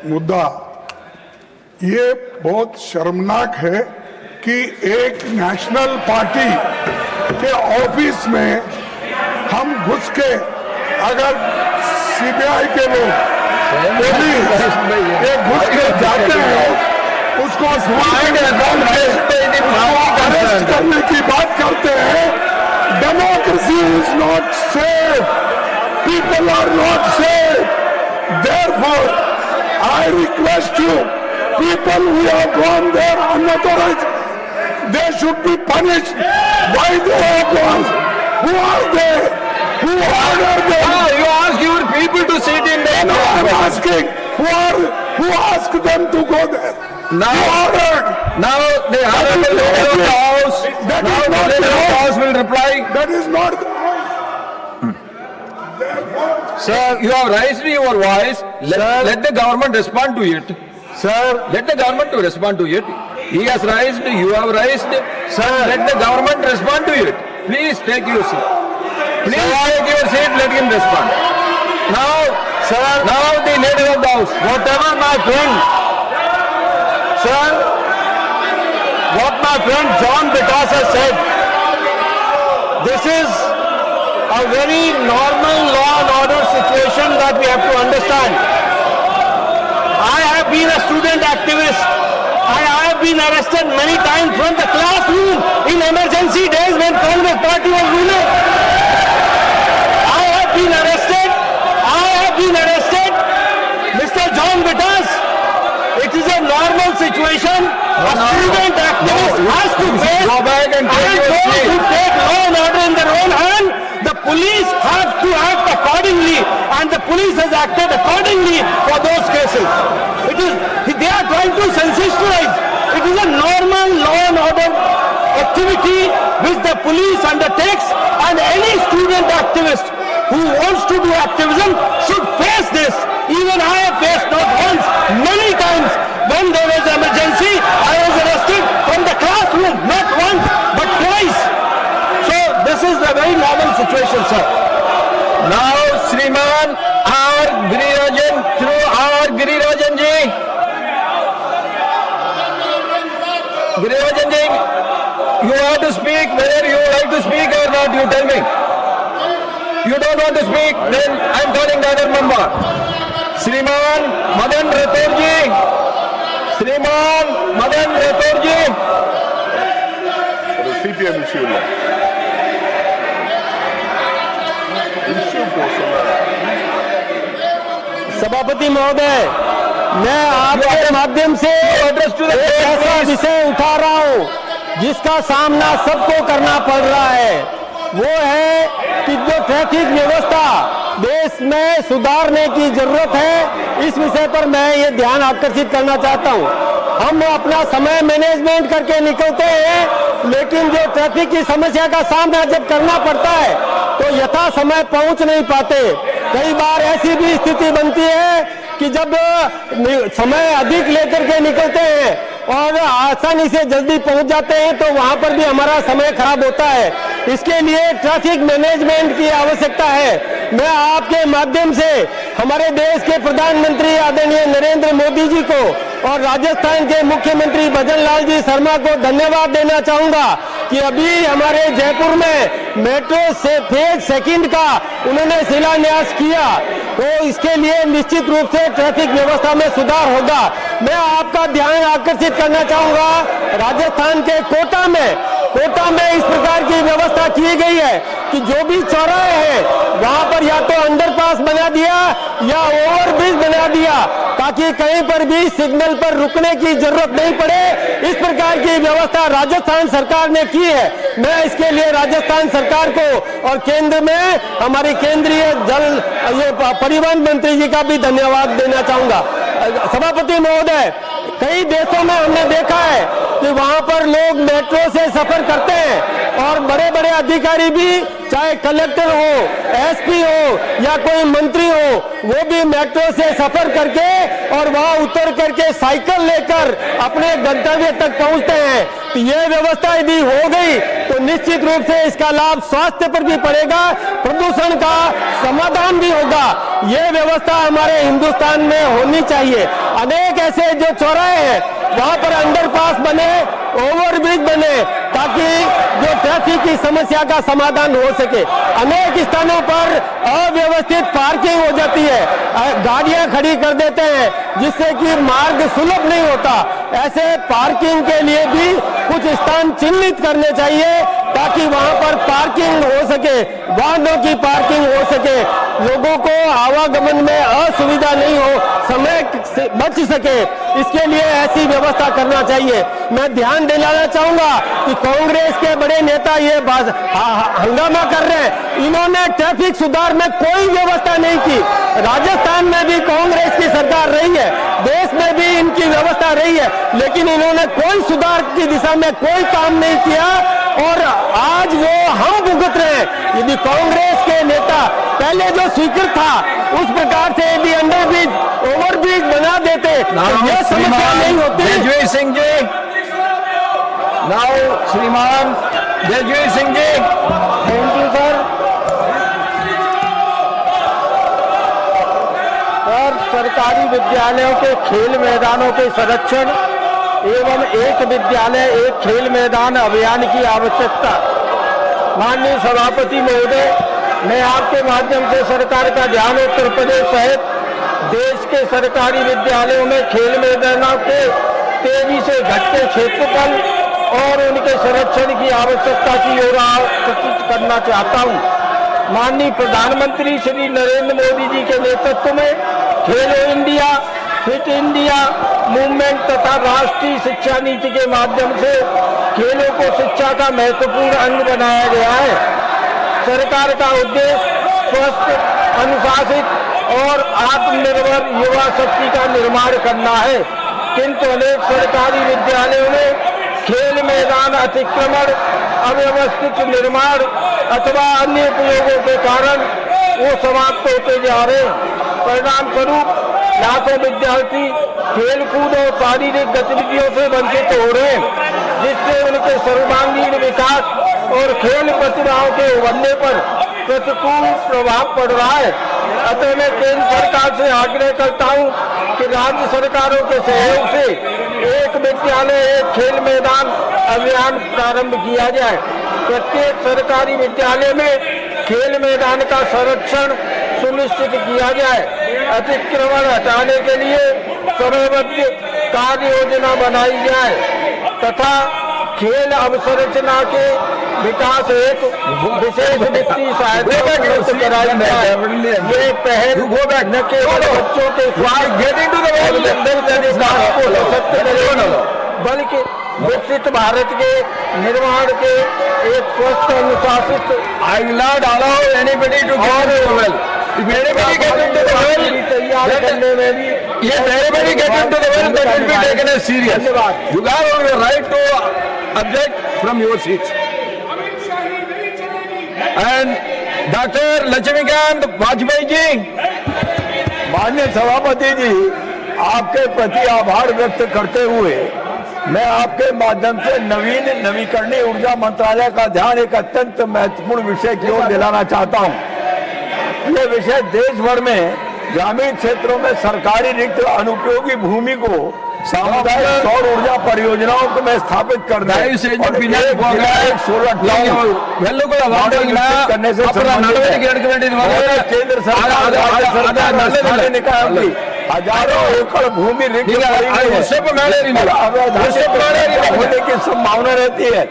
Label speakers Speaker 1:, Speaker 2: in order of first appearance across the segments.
Speaker 1: मुद्दा, ये बहुत शर्मनाक है कि एक नेशनल पार्टी के ऑफिस में हम घुस के, अगर सीबीआई के लोग पुलिस ये घुस के जाते हैं, उसको अरेस्ट करने की बात करते हैं। Democracy is not safe, people are not safe. Therefore, I request you, people who have gone there unauthorized, they should be punished. Why they have gone? Who are they? Who ordered them?
Speaker 2: You ask your people to sit in there.
Speaker 1: No, I'm asking, who asked them to go there?
Speaker 2: Now,
Speaker 1: Who ordered?
Speaker 2: now the honorable leader of the house,
Speaker 1: That
Speaker 2: now
Speaker 1: is
Speaker 2: the
Speaker 1: not
Speaker 2: leader
Speaker 1: the
Speaker 2: of the
Speaker 1: house.
Speaker 2: house will reply.
Speaker 1: That is not the house.
Speaker 2: Sir, you have raised your voice. Let the government respond to it.
Speaker 3: Sir,
Speaker 2: Let the government to respond to it. He has raised, you have raised.
Speaker 3: Sir.
Speaker 2: Let the government respond to it. Please take your seat. Please take your seat, let him respond. Now,
Speaker 3: sir,
Speaker 2: now the leader of the house.
Speaker 3: whatever my friend, sir, what my friend John Vikas has said, this is a very normal law and order situation that we have to understand. I have been a student activist. I have been arrested many times from the classroom in emergency days when Congress party was ruling. I have been arrested. Mr. John Vikas, it is a normal situation. A student activist has to face,
Speaker 2: go back and take your
Speaker 3: those
Speaker 2: seat.
Speaker 3: who take law and order in their own hand. The police have to act accordingly, and the police has acted accordingly for those cases. They are trying to sensationalize. It is a normal law and order activity which the police undertakes, and any student activist who wants to do activism should face this. Even I have faced not once, many times. When there was emergency, I was arrested from the classroom, not once, but twice. So this is a very normal situation, sir.
Speaker 2: Now, Shriman R. Girirajan, through R. Girirajan ji. Girirajan ji, you have to speak. Whether you like to speak or not, you tell me. You don't want to speak, then I am calling the other member. Shriman Madan Rathore ji. Shriman Madan Rathore ji.
Speaker 1: CPM issue है। Issue को
Speaker 3: सभापति महोदय, मैं आपके माध्यम से एक ऐसा विषय उठा रहा हूं जिसका सामना सबको करना पड़ रहा है। वो है कि जो ट्रैफिक व्यवस्था देश में सुधारने की जरूरत है, इस विषय पर मैं ये ध्यान आकर्षित करना चाहता हूं। हम अपना समय मैनेजमेंट करके निकलते हैं, लेकिन जो ट्रैफिक की समस्या का सामना जब करना पड़ता है तो यथा समय पहुंच नहीं पाते। कई बार ऐसी भी स्थिति बनती है कि जब समय अधिक लेकर के निकलते हैं और आसानी से जल्दी पहुंच जाते हैं तो वहां पर भी हमारा समय खराब होता है। इसके लिए ट्रैफिक मैनेजमेंट की आवश्यकता है। मैं आपके माध्यम से हमारे देश के प्रधानमंत्री आदरणीय नरेंद्र मोदी जी को और राजस्थान के मुख्यमंत्री भजन लाल जी शर्मा को धन्यवाद देना चाहूंगा कि अभी हमारे जयपुर में मेट्रो से फेज सेकंड का उन्होंने शिलान्यास किया, तो इसके लिए निश्चित रूप से ट्रैफिक व्यवस्था में सुधार होगा। मैं आपका ध्यान आकर्षित करना चाहूंगा, राजस्थान के कोटा में इस प्रकार की व्यवस्था की गई है कि जो भी चौराहे हैं वहां पर या तो अंडरपास बना दिया या ओवरब्रिज बना दिया, ताकि कहीं पर भी सिग्नल पर रुकने की जरूरत नहीं पड़े। इस प्रकार की व्यवस्था राजस्थान सरकार ने की है। मैं इसके लिए राजस्थान सरकार को और केंद्र में हमारी केंद्रीय जल परिवहन मंत्री जी का भी धन्यवाद देना चाहूंगा। सभापति महोदय, कई देशों में हमने देखा है कि वहां पर लोग मेट्रो से सफर करते हैं और बड़े बड़े अधिकारी भी, चाहे कलेक्टर हो, एसपी हो या कोई मंत्री हो, वो भी मेट्रो से सफर करके और वहां उतर करके साइकिल लेकर अपने गंतव्य तक पहुंचते हैं। तो ये व्यवस्था यदि हो गई तो निश्चित रूप से इसका लाभ स्वास्थ्य पर भी पड़ेगा, प्रदूषण का समाधान भी होगा। ये व्यवस्था हमारे हिंदुस्तान में होनी चाहिए। अनेक ऐसे जो चौराहे हैं वहां पर अंडरपास बने, ओवरब्रिज बने, ताकि जो ट्रैफिक की समस्या का समाधान हो सके। अनेक स्थानों पर अव्यवस्थित पार्किंग हो जाती है, गाड़ियां खड़ी कर देते हैं जिससे कि मार्ग सुलभ नहीं होता। ऐसे पार्किंग के लिए भी कुछ स्थान चिन्हित करने चाहिए ताकि वहां पर पार्किंग हो सके, वाहनों की पार्किंग हो सके, लोगों को आवागमन में असुविधा नहीं हो, समय से बच सके, इसके लिए ऐसी व्यवस्था करना चाहिए। मैं ध्यान दिलाना चाहूंगा कि कांग्रेस के बड़े नेता ये हंगामा कर रहे हैं, इन्होंने ट्रैफिक सुधार में कोई व्यवस्था नहीं की। राजस्थान में भी कांग्रेस की सरकार रही है, देश में भी इनकी व्यवस्था रही है, लेकिन इन्होंने कोई सुधार की दिशा में कोई काम नहीं किया और आज वो हम भुगत रहे हैं। यदि कांग्रेस के नेता पहले जो स्वीकृत था उस प्रकार से यदि अंडरब्रिज, ओवरब्रिज बना देते तो ये समस्या नहीं होती।
Speaker 2: जयवीर सिंह जी, नाउ श्रीमान Jaiveer Singh ji.
Speaker 3: Thank you sir. और सरकारी विद्यालयों के खेल मैदानों के संरक्षण एवं एक विद्यालय एक खेल मैदान अभियान की आवश्यकता। माननीय सभापति महोदय, मैं आपके माध्यम से सरकार का ध्यान उत्तर प्रदेश सहित देश के सरकारी विद्यालयों में खेल मैदानों के तेजी से घटते क्षेत्रफल और उनके संरक्षण की आवश्यकता की ओर आकर्षित करना चाहता हूं। माननीय प्रधानमंत्री श्री नरेंद्र मोदी जी के नेतृत्व में खेलो इंडिया, फिट इंडिया मूवमेंट तथा राष्ट्रीय शिक्षा नीति के माध्यम से खेलों को शिक्षा का महत्वपूर्ण अंग बनाया गया है। सरकार का उद्देश्य स्वस्थ, अनुशासित और आत्मनिर्भर युवा शक्ति का निर्माण करना है, किंतु अनेक सरकारी विद्यालयों में खेल मैदान अतिक्रमण, अव्यवस्थित निर्माण अथवा अन्य उपयोगों के कारण वो समाप्त होते जा रहे हैं। परिणाम स्वरूप लाखों विद्यार्थी खेलकूद और शारीरिक गतिविधियों से वंचित हो रहे हैं, जिससे उनके सर्वांगीण विकास और खेल प्रतिभाओं के उभरने पर प्रतिकूल प्रभाव पड़ रहा है। अतः मैं केंद्र सरकार से आग्रह करता हूं कि राज्य सरकारों के सहयोग से एक विद्यालय एक खेल मैदान अभियान प्रारंभ किया जाए। प्रत्येक सरकारी विद्यालय में खेल मैदान का संरक्षण सुनिश्चित किया जाए। अतिक्रमण हटाने के लिए समयबद्ध कार्य योजना बनाई जाए तथा खेल अवसंरचना के विकास हेतु विशेष वित्तीय सहायता उपलब्ध कराई जाए। ये पहल न केवल बच्चों के सशक्त करेगी, बल्कि विकसित भारत के निर्माण के एक स्वस्थ, अनुशासित
Speaker 2: I will not allow anybody to get into the well. If anybody gets into the well,
Speaker 3: तैयार करने में भी
Speaker 2: if anybody gets into the well, that will be taken as serious. You have the right to object from your seat. And Dr. Lakshmikant Vajpayee ji,
Speaker 1: माननीय सभापति जी, आपके प्रति आभार व्यक्त करते हुए मैं आपके माध्यम से नवीकरणीय ऊर्जा मंत्रालय का ध्यान एक अत्यंत महत्वपूर्ण विषय की ओर दिलाना चाहता हूं। यह विषय देश भर में ग्रामीण क्षेत्रों में सरकारी रिक्त अनुपयोगी भूमि को सामुदायिक सौर ऊर्जा परियोजनाओं में स्थापित करना है और एक सोलर करने से केंद्र सरकार निकाय की हजारों एकड़ भूमि रिक्त होने की संभावना रहती है।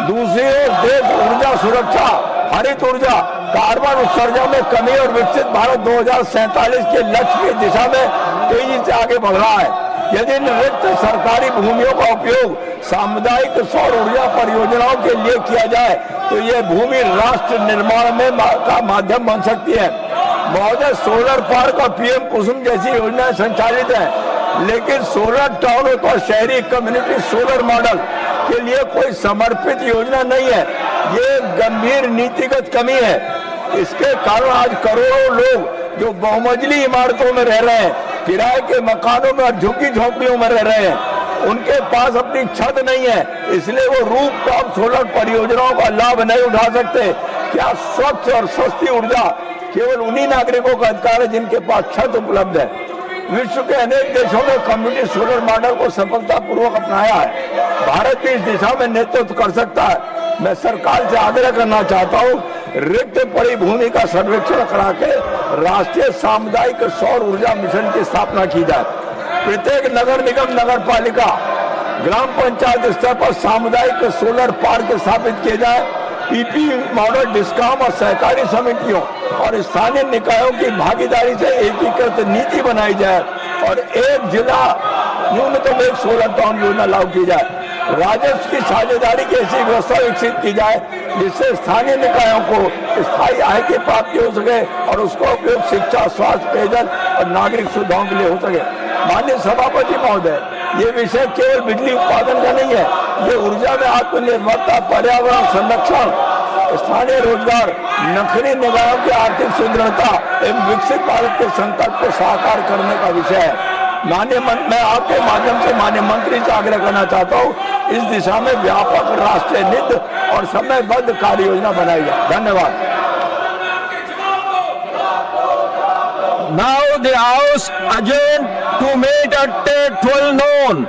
Speaker 1: दूसरी ओर देश ऊर्जा सुरक्षा, हरित ऊर्जा, कार्बन उत्सर्जन में कमी और विकसित भारत 2047 के लक्ष्य की दिशा में तेजी से आगे बढ़ रहा है। यदि रिक्त सरकारी भूमियों का उपयोग सामुदायिक सौर ऊर्जा परियोजनाओं के लिए किया जाए तो यह भूमि राष्ट्र निर्माण में का माध्यम बन सकती है। महोदय, सोलर पार्क और पीएम कुसुम जैसी योजनाएं संचालित हैं, लेकिन सोलर टाउन और शहरी कम्युनिटी सोलर मॉडल के लिए कोई समर्पित योजना नहीं है। ये गंभीर नीतिगत कमी है। इसके कारण आज करोड़ों लोग जो बहुमंजिली इमारतों में रह रहे हैं, किराए के मकानों में और झुग्गी झोंपड़ियों में रह रहे हैं, उनके पास अपनी छत नहीं है, इसलिए वो रूफटॉप सोलर परियोजनाओं का लाभ नहीं उठा सकते। क्या स्वच्छ और सस्ती ऊर्जा केवल उन्हीं नागरिकों का अधिकार है जिनके पास छत उपलब्ध है?
Speaker 4: विश्व के अनेक देशों में कम्युनिटी सोलर मॉडल को सफलतापूर्वक अपनाया है। भारत भी इस दिशा में नेतृत्व कर सकता है। मैं सरकार से आग्रह करना चाहता हूँ, रिक्त पड़ी भूमि का सर्वेक्षण करा के राष्ट्रीय सामुदायिक सौर ऊर्जा मिशन की स्थापना की जाए। प्रत्येक नगर निगम, नगर पालिका, ग्राम पंचायत स्तर पर सामुदायिक सोलर पार्क स्थापित किए जाए। पीपी मॉडल डिस्कॉम और सहकारी समितियों और स्थानीय निकायों की भागीदारी से एकीकृत नीति बनाई जाए और एक जिला न्यूनतम एक सोलर टाउन योजना लागू की जाए। राजस्व की साझेदारी की ऐसी व्यवस्था विकसित की जाए जिससे स्थानीय निकायों को स्थायी आय की प्राप्ति हो सके और उसका उपयोग शिक्षा, स्वास्थ्य, पेयजल और नागरिक सुविधाओं के लिए हो सके। माननीय सभापति महोदय, ये विषय केवल बिजली उत्पादन का नहीं है, ये ऊर्जा में आत्मनिर्भरता, पर्यावरण संरक्षण, स्थानीय रोजगार, नखरी निकायों की आर्थिक सुदृढ़ता एवं विकसित भारत के संकल्प को साकार करने का विषय है। मैं आपके माध्यम से माननीय मंत्री से आग्रह करना चाहता हूँ, इस दिशा में व्यापक राष्ट्रीय नीति और समयबद्ध कार्य योजना बनाई जाए। धन्यवाद।
Speaker 2: Now the House adjourned to meet at 12 noon.